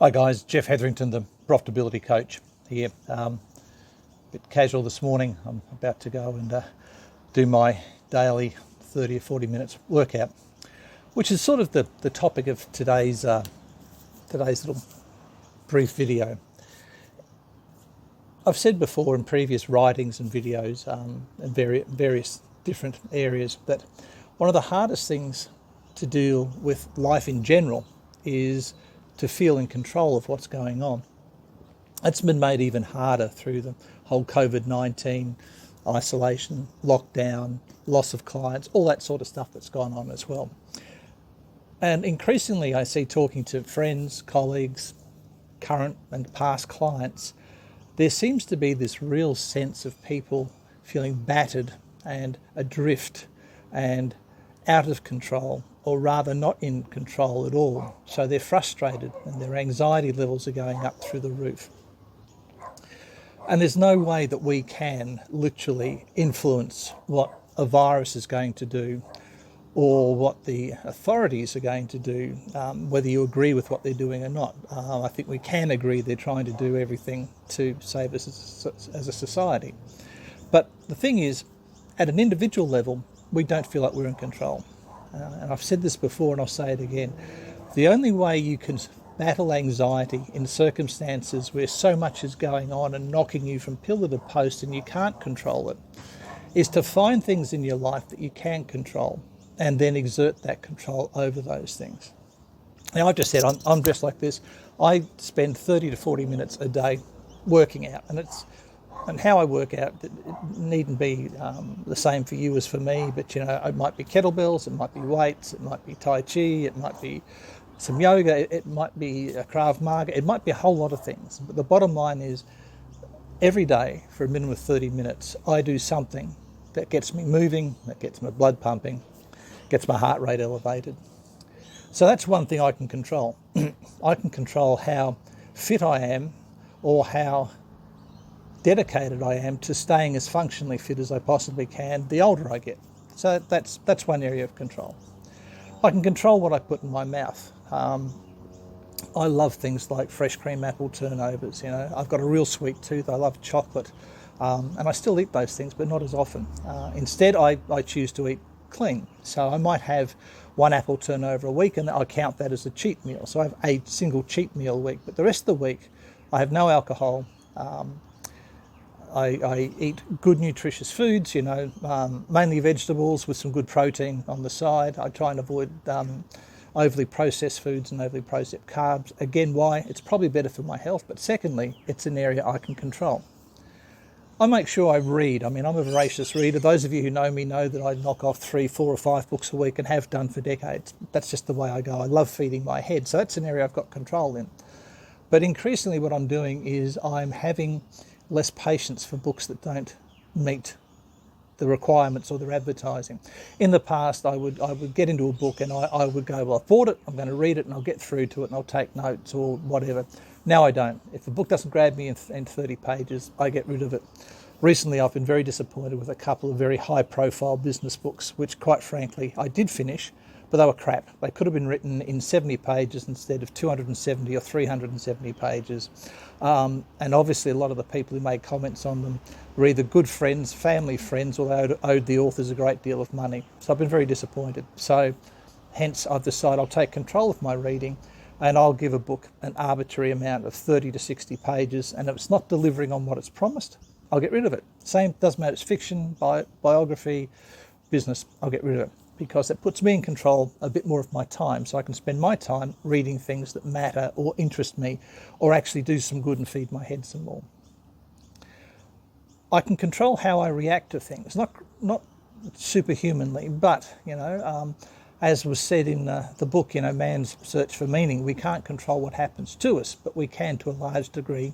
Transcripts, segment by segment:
Hi guys, Jeff Hetherington, the profitability coach here. Bit casual this morning. I'm about to go and do my daily 30 or 40 minutes workout, which is sort of the topic of today's little brief video. I've said before in previous writings and videos in various different areas that one of the hardest things to deal with life in general is to feel in control of what's going on. It's been made even harder through the whole COVID-19 isolation, lockdown, loss of clients, all that sort of stuff that's gone on as well. And increasingly I see, talking to friends, colleagues, current and past clients, there seems to be this real sense of people feeling battered and adrift and out of control, or rather not in control at all. So they're frustrated and their anxiety levels are going up through the roof. And there's no way that we can literally influence what a virus is going to do or what the authorities are going to do, whether you agree with what they're doing or not. I think we can agree they're trying to do everything to save us as a society. But the thing is, at an individual level, we don't feel like we're in control. And I've said this before and I'll say it again. The only way you can battle anxiety in circumstances where so much is going on and knocking you from pillar to post and you can't control it is to find things in your life that you can control and then exert that control over those things. Now, I've just said I'm dressed like this. I spend 30 to 40 minutes a day working out, and how I work out, it needn't be the same for you as for me, but it might be kettlebells, it might be weights, it might be Tai Chi, it might be some yoga, it might be a Krav Maga, it might be a whole lot of things. But the bottom line is, every day for a minimum of 30 minutes, I do something that gets me moving, that gets my blood pumping, gets my heart rate elevated. So that's one thing I can control. I can control how fit I am or how dedicated I am to staying as functionally fit as I possibly can the older I get. So that's one area of control. I can control what I put in my mouth. I love things like fresh cream apple turnovers. I've got a real sweet tooth. I love chocolate, and I still eat those things, but not as often. Instead, I choose to eat clean. So I might have one apple turnover a week, and I count that as a cheat meal. So I have a single cheat meal a week, but the rest of the week I have no alcohol. I eat good nutritious foods, mainly vegetables with some good protein on the side. I try and avoid overly processed foods and overly processed carbs. Again, why? It's probably better for my health, but secondly, it's an area I can control. I make sure I read. I'm a voracious reader. Those of you who know me know that I knock off 3, 4 or 5 books a week and have done for decades. That's just the way I go. I love feeding my head, so that's an area I've got control in. But increasingly what I'm doing is I'm having less patience for books that don't meet the requirements or their advertising. In the past, I would get into a book and I would go, well, I bought it, I'm going to read it and I'll get through to it and I'll take notes or whatever. Now I don't. If the book doesn't grab me in 30 pages, I get rid of it. Recently, I've been very disappointed with a couple of very high-profile business books, which, quite frankly, I did finish, but they were crap. They could have been written in 70 pages instead of 270 or 370 pages. And obviously a lot of the people who made comments on them were either good friends, family friends, or they owed the authors a great deal of money. So I've been very disappointed. So hence I've decided I'll take control of my reading and I'll give a book an arbitrary amount of 30 to 60 pages. And if it's not delivering on what it's promised, I'll get rid of it. Same, doesn't matter, it's fiction, biography, business, I'll get rid of it, because it puts me in control a bit more of my time, so I can spend my time reading things that matter or interest me or actually do some good and feed my head some more. I can control how I react to things, not superhumanly, but, as was said in the book, Man's Search for Meaning, we can't control what happens to us, but we can, to a large degree,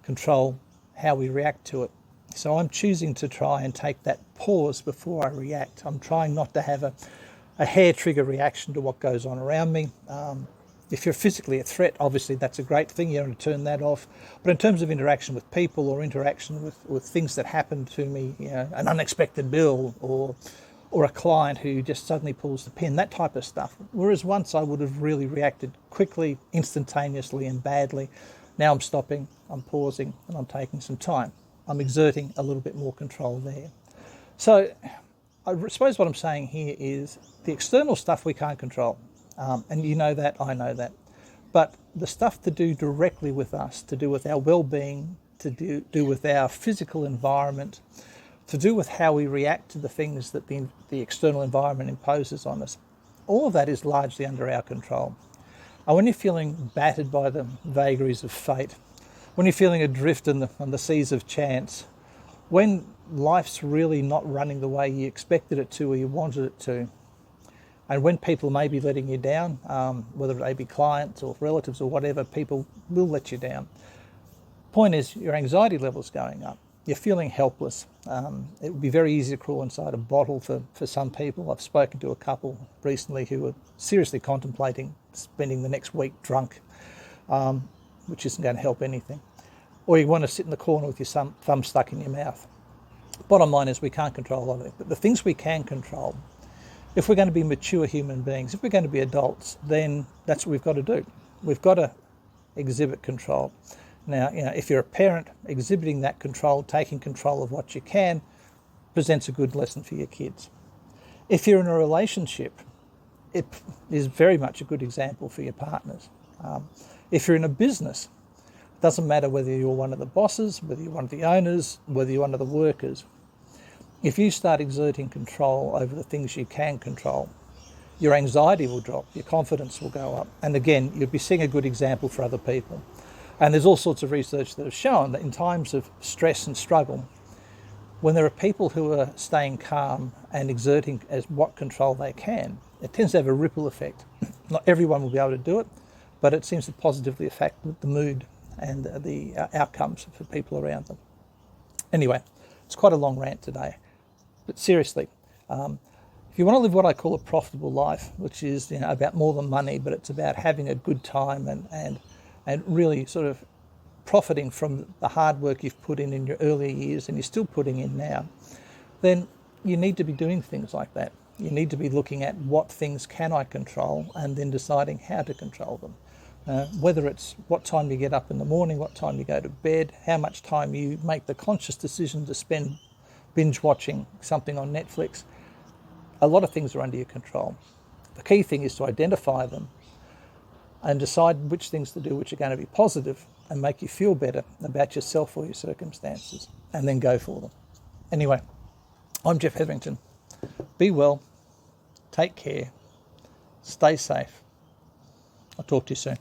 control how we react to it. So I'm choosing to try and take that pause before I react. I'm trying not to have a hair trigger reaction to what goes on around me. If you're physically a threat, obviously that's a great thing. You want to turn that off. But in terms of interaction with people or interaction with things that happen to me, an unexpected bill or or a client who just suddenly pulls the pin, that type of stuff. Whereas once I would have really reacted quickly, instantaneously and badly. Now I'm stopping, I'm pausing, and I'm taking some time. I'm exerting a little bit more control there. So I suppose what I'm saying here is the external stuff we can't control. And you know that, I know that. But the stuff to do directly with us, to do with our well-being, to do with our physical environment, to do with how we react to the things that the external environment imposes on us, all of that is largely under our control. And when you're feeling battered by the vagaries of fate, when you're feeling adrift on the seas of chance, when life's really not running the way you expected it to or you wanted it to, and when people may be letting you down, whether they be clients or relatives or whatever, people will let you down. Point is, your anxiety level's going up. You're feeling helpless. It would be very easy to crawl inside a bottle for some people. I've spoken to a couple recently who are seriously contemplating spending the next week drunk, which isn't going to help anything. Or you want to sit in the corner with your thumb stuck in your mouth. Bottom line is we can't control a lot of it, but the things we can control, if we're going to be mature human beings, if we're going to be adults, then that's what we've got to do. We've got to exhibit control. Now, if you're a parent, exhibiting that control, taking control of what you can, presents a good lesson for your kids. If you're in a relationship, it is very much a good example for your partners. If you're in a business, it doesn't matter whether you're one of the bosses, whether you're one of the owners, whether you're one of the workers. If you start exerting control over the things you can control, your anxiety will drop, your confidence will go up. And again, you'll be seeing a good example for other people. And there's all sorts of research that have shown that in times of stress and struggle, when there are people who are staying calm and exerting as what control they can, it tends to have a ripple effect. Not everyone will be able to do it, but it seems to positively affect the mood and the outcomes for people around them. Anyway, it's quite a long rant today, but seriously, if you want to live what I call a profitable life, which is about more than money, but it's about having a good time and really sort of profiting from the hard work you've put in your earlier years and you're still putting in now, then you need to be doing things like that. You need to be looking at what things can I control and then deciding how to control them. Whether it's what time you get up in the morning, what time you go to bed, how much time you make the conscious decision to spend binge watching something on Netflix. A lot of things are under your control. The key thing is to identify them and decide which things to do which are going to be positive and make you feel better about yourself or your circumstances, and then go for them. Anyway, I'm Jeff Hetherington. Be well, take care, stay safe. I'll talk to you soon.